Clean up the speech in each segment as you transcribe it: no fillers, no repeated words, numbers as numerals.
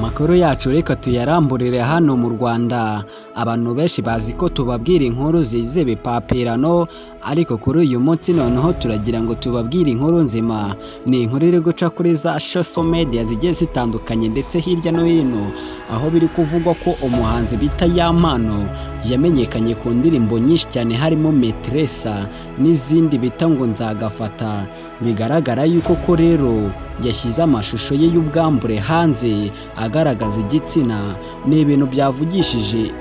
Amakuru yacu reka tuyaramburire hano mu Rwanda. Abantu benshi bazi ko tubabwira inkuru zize bipapirano, ariko kuri uyu munsi noneho turagira ngo tubabwire inkuru nzima. Ni inkuru iri guca kuri za social media zigiye zitandukanye ndetse hirya no hino, aho biri kuvugwa ko umuhanzi bita Yampano yamenyekanye ku ndirimbo nyinshi cyane harimo Metresa n'izindi bita ngo Nzagafata. Bigaragara yuko ko rero yashyize amashusho ye y'ubwambure hanze agaragaza igitsina. Ni ibintu byavugishije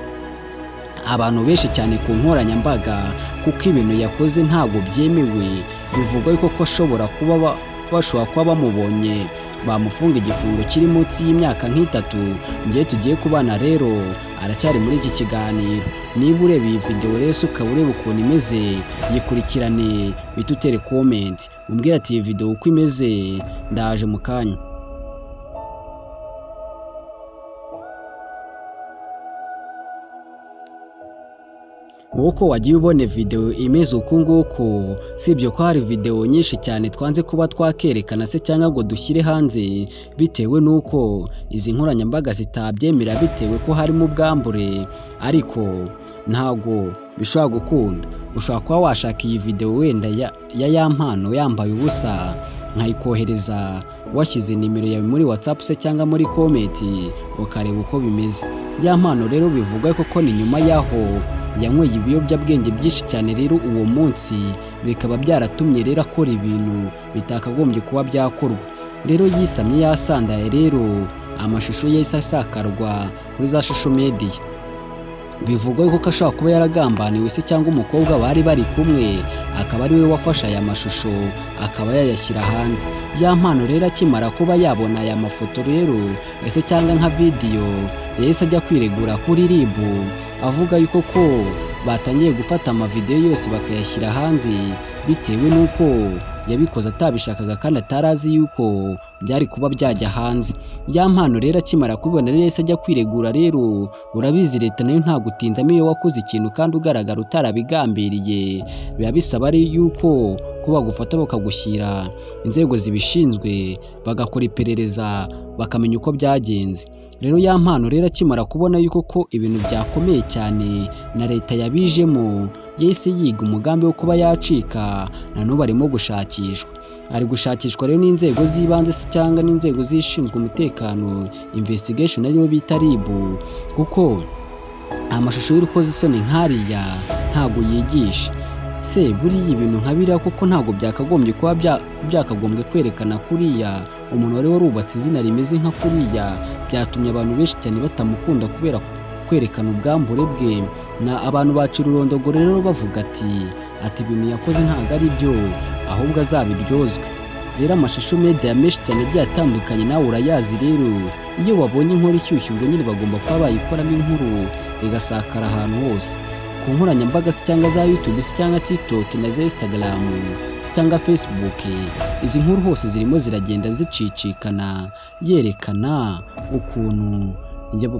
abantu benshi cyane ku nkoranyambaga, kuko ibintu yakoze ntabwo byemewe. Bivugwa ko ashobora kuba bamubonye bamufunga igifungo kiri munsi y'imyaka nk'itatu. Ngiye tugiye kubana rero aracyari muri iki kiganiro. Niba ureba iyi video rero ukaba ureba ukuntu imeze, yikurikirane bita utere comment umbwira ati iyi video uko imeze, ndaje mu kanya. Uko wagiye ubone video imeze uku nguku, sibyo ko hari video nyinshi cyane twanze kuba twakerekana se cyangwa ngo dushyire hanze, bitewe nuko izi nkoranyambaga zitabyemera, bitewe ko harimo ubwambure. Ariko ntago bishobora gukunda. Ushobora kuba washaka iyi video wenda ya Yampano yambaye ubusa, nkayikohereza washyize nimero yawe muri WhatsApp se cyangwa muri comment, ukareba uko bimeze. Yampano rero bivuga ko ni nyuma yaho yanyweye ibiyobyabwenge byinshi cyane rero uwo munsi, bikaba byaratumye rero akora ibintu bitakagombye kuba byakorwa. Rero yisamye yasandaye, rero amashusho ye asakarwa kuri za social media. Bivugwa ko ashobora kuba yaragambaniwe se cyangwa umukobwa bari bari kumwe, akaba ari we wafashe aya mashusho akaba yayashyira hanze. Yampano rero akimara kuba yabona aya mafoto rero ese cyangwa nka video, yahise ajya kwiregura kuri RIB avuga yuko ko batangiye gufata amavideo yose bakayashyira hanze, bitewe nuko yabikoze atabishakaga kandi atarazi yuko byari kuba byajya hanze. Yampano rero akimara kubibona rero yahise ajya kwiregura. Rero urabizi leta nayo nta gutindamo iyo wakoze ikintu kandi ugaragara utarabigambiriye, biba bisaba ari yuko kuba gufata bakagushyira inzego zibishinzwe bagakora iperereza bakamenya uko byagenze. Rero Yampano rero akimara kubona yuko ko ibintu byakomeye cyane na leta yabijemo, yahise yiga umugambi wo kuba yacika. Na n'ubu arimo gushakishwa, ari gushakishwa rero n'inzego z'ibanze se cyangwa n'inzego zishinzwe umutekano, investigation ariyo bita RIB, kuko amashusho y'urukozasoni nk'ariya ntago yigisha. Se buriya ibintu nkabira kuko ntago byakagombye kuba byakagombye kwerekana kuriya umuntu wari warubatse izina rimeze nka kuriya. Byatumye abantu benshi cyane batamukunda kubera kwerekana ubwambure bwe, na abantu bacira urondogoro rero bavuga ati ibintu yakoze ntago ari byo, ahubwo azabiryozwe. Rero amashusho media menshi cyane agiye atandukanye nawe urayazi. Rero iyo babonye inkuru ishyushye ngo nyine bagomba kuba bayikoramo inkuru igasakara ahantu hose ku nkoranyambaga se cyangwa za YouTube se cyangwa TikTok na za Instagram se cyangwa Facebook. Izi nkuru hose zirimo ziragenda zicicikana, yerekana ukuntu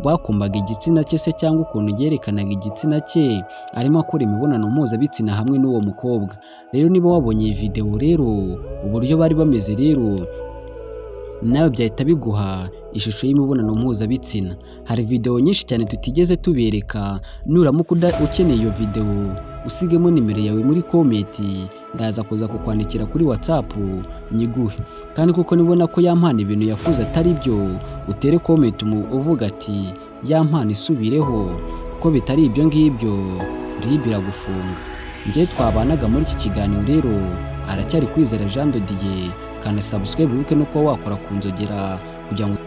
bakumbaga igitsina cye se cyangwa ukuntu yerekanaga igitsina cye arimo akora imibonano mpuzabitsina hamwe n'uwo mukobwa. Rero niba wabonye iyi video rero uburyo bari bameze, rero nawe byahita biguha ishusho y'imibonano mpuzabitsina. Hari video nyinshi cyane tutigeze tubereka. Nuramuka ukeneye iyo video usigemo nimero yawe muri comment, ndaza kuza kukwandikira kuri WhatsApp nyiguhe. Kandi kuko nibona ko Yampano ibintu yakoze atari byo, utere comment uvuga ati Yampano isubireho, kuko bitari ibyo ngibyo RIB iragufunga. Ngiye twabanaga muri iki kiganiro rero aracyari Kwizera Jean de Dieu, kandi subscribe wibuke no kuba wakora ku nzogera kugira ngo